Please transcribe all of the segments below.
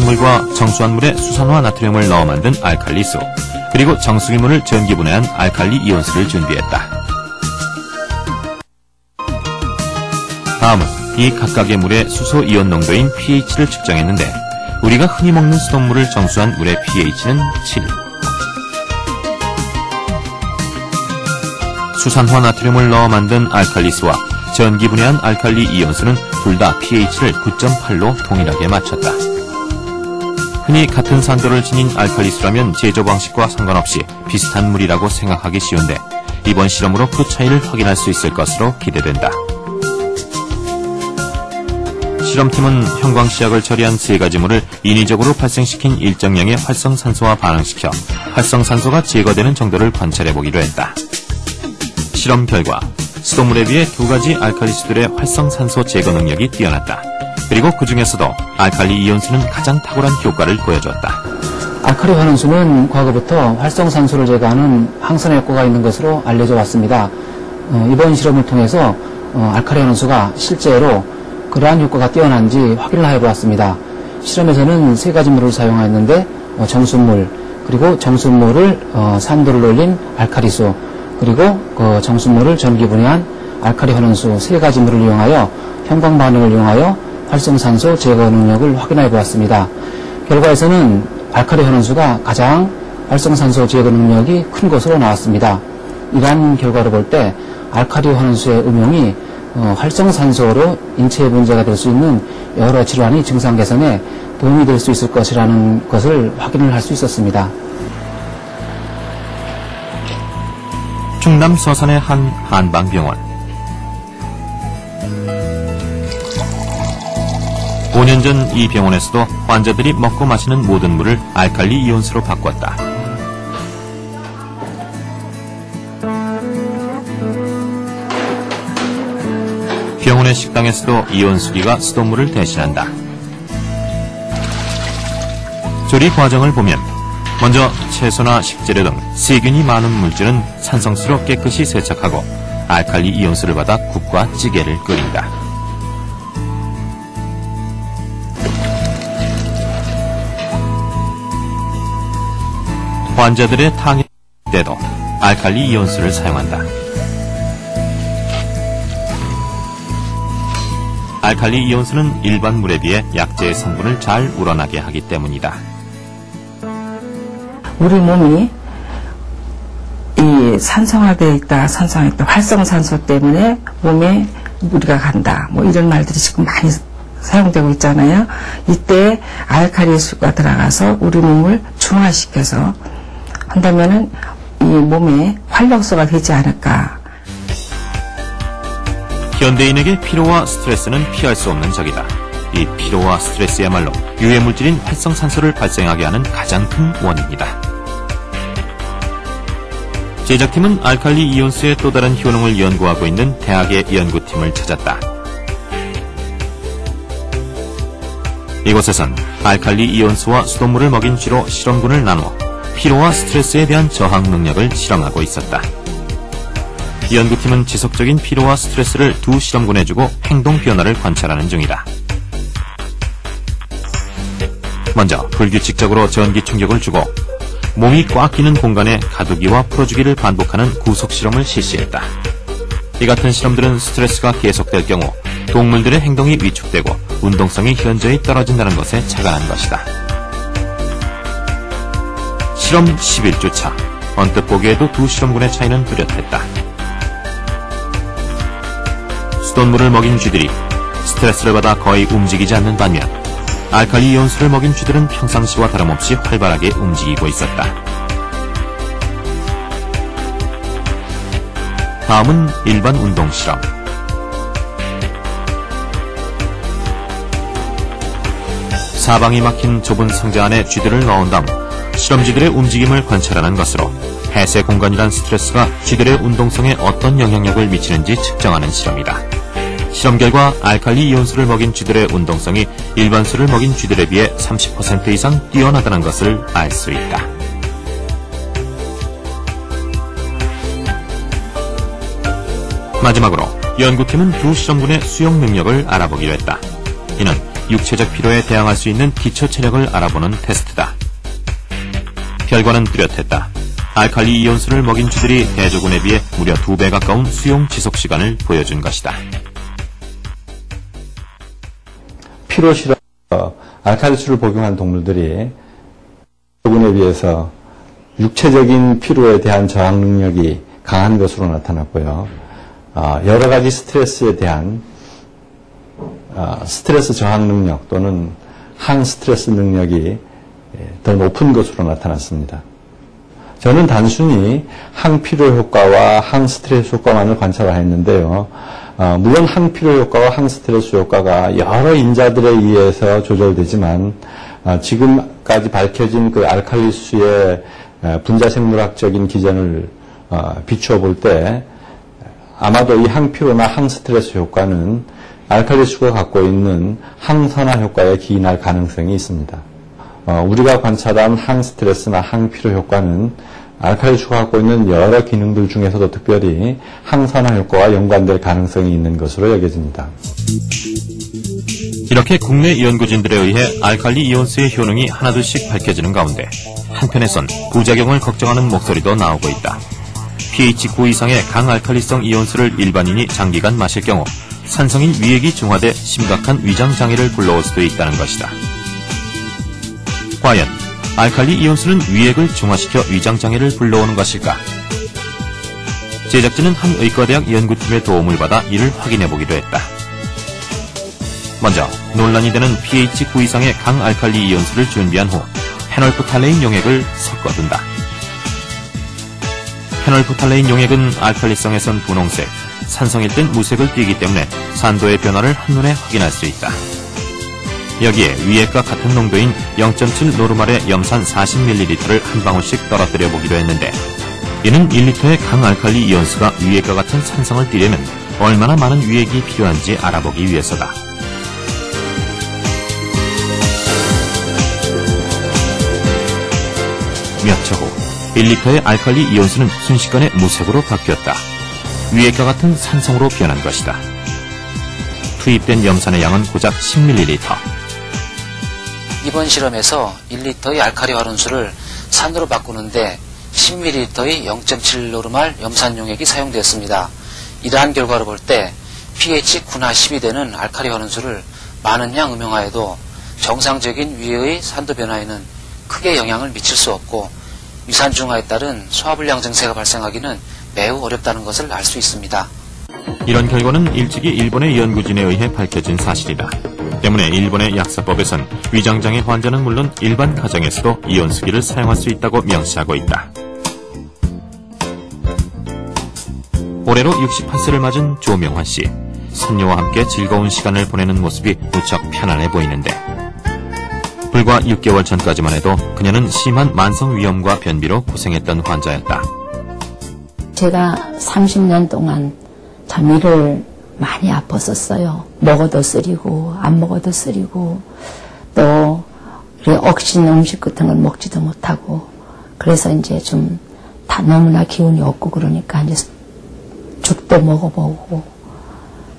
물과 정수한 물에 수산화 나트륨을 넣어 만든 알칼리수, 그리고 정수기물을 전기분해한 알칼리 이온수를 준비했다. 다음은 이 각각의 물의 수소 이온 농도인 pH를 측정했는데 우리가 흔히 먹는 수돗물을 정수한 물의 pH는 7. 수산화 나트륨을 넣어 만든 알칼리수와 전기분해한 알칼리 이온수는 둘 다 pH를 9.8로 동일하게 맞췄다. 흔히 같은 산도를 지닌 알칼리수라면 제조 방식과 상관없이 비슷한 물이라고 생각하기 쉬운데 이번 실험으로 그 차이를 확인할 수 있을 것으로 기대된다. 실험팀은 형광시약을 처리한 세 가지 물을 인위적으로 발생시킨 일정량의 활성산소와 반응시켜 활성산소가 제거되는 정도를 관찰해보기로 했다. 실험 결과 수돗물에 비해 두 가지 알칼리수들의 활성산소 제거 능력이 뛰어났다. 그리고 그 중에서도 알칼리 이온수는 가장 탁월한 효과를 보여줬다. 알칼리 환원수는 과거부터 활성산소를 제거하는 항산화 효과가 있는 것으로 알려져 왔습니다. 이번 실험을 통해서 알칼리 환원수가 실제로 그러한 효과가 뛰어난지 확인을 해보았습니다. 실험에서는 세 가지 물을 사용하였는데 정수물, 그리고 정수물을 산도를 올린 알칼리수, 그리고 그 정수물을 전기분해한 알칼리 환원수 세 가지 물을 이용하여 형광 반응을 이용하여 활성산소 제거 능력을 확인해 보았습니다. 결과에서는 알칼리 환원수가 가장 활성산소 제거 능력이 큰 것으로 나왔습니다. 이러한 결과를 볼 때 알칼리 환원수의 음용이 활성산소로 인체에 문제가 될 수 있는 여러 질환의 증상 개선에 도움이 될 수 있을 것이라는 것을 확인을 할 수 있었습니다. 충남 서산의 한 한방병원. 5년 전 이 병원에서도 환자들이 먹고 마시는 모든 물을 알칼리 이온수로 바꿨다. 병원의 식당에서도 이온수기가 수돗물을 대신한다. 조리 과정을 보면 먼저 채소나 식재료 등 세균이 많은 물질은 산성수로 깨끗이 세척하고 알칼리 이온수를 받아 국과 찌개를 끓인다. 환자들의 당뇨 때도 알칼리 이온수를 사용한다. 알칼리 이온수는 일반 물에 비해 약재의 성분을 잘 우러나게 하기 때문이다. 우리 몸이 이 산성화되어 있다, 활성산소 때문에 몸에 무리가 간다. 뭐 이런 말들이 지금 많이 사용되고 있잖아요. 이때 알칼리수가 들어가서 우리 몸을 중화시켜서 한다면은 이 몸에 활력소가 되지 않을까. 현대인에게 피로와 스트레스는 피할 수 없는 적이다. 이 피로와 스트레스야말로 유해물질인 활성산소를 발생하게 하는 가장 큰 원인이다. 제작팀은 알칼리 이온수의 또 다른 효능을 연구하고 있는 대학의 연구팀을 찾았다. 이곳에선 알칼리 이온수와 수돗물을 먹인 쥐로 실험군을 나누어 피로와 스트레스에 대한 저항 능력을 실험하고 있었다. 연구팀은 지속적인 피로와 스트레스를 두 실험군에 주고 행동 변화를 관찰하는 중이다. 먼저 불규칙적으로 전기 충격을 주고 몸이 꽉 끼는 공간에 가두기와 풀어주기를 반복하는 구속 실험을 실시했다. 이 같은 실험들은 스트레스가 계속될 경우 동물들의 행동이 위축되고 운동성이 현저히 떨어진다는 것에 착안한 것이다. 실험 11주차. 언뜻 보기에도 두 실험군의 차이는 뚜렷했다. 수돗물을 먹인 쥐들이 스트레스를 받아 거의 움직이지 않는 반면 알칼리 이온수를 먹인 쥐들은 평상시와 다름없이 활발하게 움직이고 있었다. 다음은 일반 운동 실험. 사방이 막힌 좁은 상자 안에 쥐들을 넣은 다음 실험쥐들의 움직임을 관찰하는 것으로 폐쇄 공간이란 스트레스가 쥐들의 운동성에 어떤 영향력을 미치는지 측정하는 실험이다. 실험 결과 알칼리 이온수를 먹인 쥐들의 운동성이 일반 수를 먹인 쥐들에 비해 30% 이상 뛰어나다는 것을 알 수 있다. 마지막으로 연구팀은 두 실험군의 수영 능력을 알아보기로 했다. 이는 육체적 피로에 대항할 수 있는 기초 체력을 알아보는 테스트다. 결과는 뚜렷했다. 알칼리 이온수를 먹인 쥐들이 대조군에 비해 무려 2배 가까운 수용 지속 시간을 보여준 것이다. 피로 실험 알칼리수를 복용한 동물들이 대조군에 비해서 육체적인 피로에 대한 저항 능력이 강한 것으로 나타났고요. 여러 가지 스트레스에 대한 스트레스 저항 능력 또는 항스트레스 능력이 더 높은 것으로 나타났습니다. 저는 단순히 항피로 효과와 항스트레스 효과만을 관찰했는데요. 물론 항피로 효과와 항스트레스 효과가 여러 인자들에 의해서 조절되지만 지금까지 밝혀진 그 알칼리수의 분자생물학적인 기전을 비추어 볼 때 아마도 이 항피로나 항스트레스 효과는 알칼리수가 갖고 있는 항산화 효과에 기인할 가능성이 있습니다. 우리가 관찰한 항스트레스나 항피로 효과는 알칼리수가 갖고 있는 여러 기능들 중에서도 특별히 항산화 효과와 연관될 가능성이 있는 것으로 여겨집니다. 이렇게 국내 연구진들에 의해 알칼리 이온수의 효능이 하나둘씩 밝혀지는 가운데 한편에선 부작용을 걱정하는 목소리도 나오고 있다. pH 9 이상의 강알칼리성 이온수를 일반인이 장기간 마실 경우 산성인 위액이 중화돼 심각한 위장장애를 불러올 수도 있다는 것이다. 과연 알칼리 이온수는 위액을 중화시켜 위장장애를 불러오는 것일까? 제작진은 한 의과대학 연구팀의 도움을 받아 이를 확인해보기로 했다. 먼저 논란이 되는 pH 9 이상의 강알칼리 이온수를 준비한 후 페놀프탈레인 용액을 섞어둔다. 페놀프탈레인 용액은 알칼리성에선 분홍색, 산성일 땐 무색을 띠기 때문에 산도의 변화를 한눈에 확인할 수 있다. 여기에 위액과 같은 농도인 0.7 노르말의 염산 40ml를 한 방울씩 떨어뜨려 보기로 했는데 이는 1리터의 강알칼리 이온수가 위액과 같은 산성을 띠려면 얼마나 많은 위액이 필요한지 알아보기 위해서다. 몇 초 후 1리터의 알칼리 이온수는 순식간에 무색으로 바뀌었다. 위액과 같은 산성으로 변한 것이다. 투입된 염산의 양은 고작 10ml. 이번 실험에서 1리터의 알칼리 활온수를 산으로 바꾸는데 10ml의 0.7 노르말 염산 용액이 사용되었습니다. 이러한 결과를 볼 때 pH 9나 10이 되는 알칼리 활온수를 많은 양 음용하여도 정상적인 위의 산도 변화에는 크게 영향을 미칠 수 없고 위산중화에 따른 소화불량 증세가 발생하기는 매우 어렵다는 것을 알 수 있습니다. 이런 결과는 일찍이 일본의 연구진에 의해 밝혀진 사실이다. 때문에 일본의 약사법에선 위장장애 환자는 물론 일반 가정에서도 이온수기를 사용할 수 있다고 명시하고 있다. 올해로 68세를 맞은 조명환 씨. 손녀와 함께 즐거운 시간을 보내는 모습이 무척 편안해 보이는데 불과 6개월 전까지만 해도 그녀는 심한 만성위염과 변비로 고생했던 환자였다. 제가 30년 동안 참 이를 많이 아팠었어요. 먹어도 쓰리고 안 먹어도 쓰리고 또 억신 음식 같은 걸 먹지도 못하고 그래서 이제 좀 다 너무나 기운이 없고 그러니까 이제 죽도 먹어보고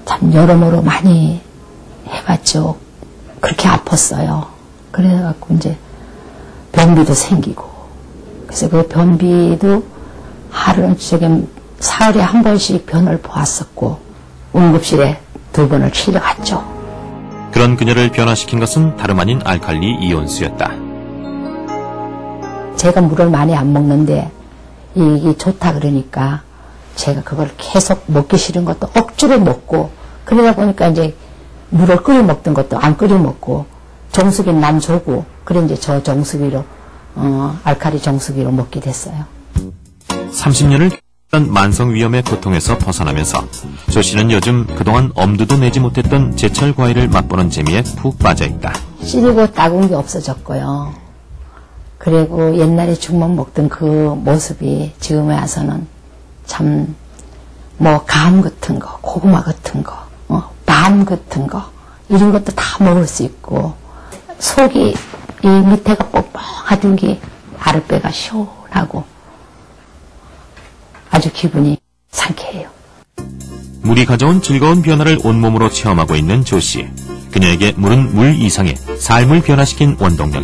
참 여러모로 많이 해봤죠. 그렇게 아팠어요. 그래갖고 이제 변비도 생기고 그래서 그 변비도 사흘에 한 번씩 변을 보았었고 응급실에 2번을 실려갔죠. 그런 그녀를 변화시킨 것은 다름 아닌 알칼리 이온수였다. 제가 물을 많이 안 먹는데 이게 좋다 그러니까 제가 그걸 계속 먹기 싫은 것도 억지로 먹고 그러다 보니까 이제 물을 끓여 먹던 것도 안 끓여 먹고 정수기는 남 주고 그래 이제 저 정수기로 알칼리 정수기로 먹게 됐어요. 30년을 겪던 만성위염의 고통에서 벗어나면서 조 씨는 요즘 그동안 엄두도 내지 못했던 제철 과일을 맛보는 재미에 푹 빠져있다. 씨리고 따군 게 없어졌고요. 그리고 옛날에 죽만 먹던 그 모습이 지금에 와서는 참 뭐 감 같은 거, 고구마 같은 거, 밤 같은 거 이런 것도 다 먹을 수 있고 속이 이 밑에가 뻑뻑하던 게 아랫배가 시원하고 아주 기분이 상쾌해요. 물이 가져온 즐거운 변화를 온몸으로 체험하고 있는 조 씨. 그녀에게 물은 물 이상의 삶을 변화시킨 원동력.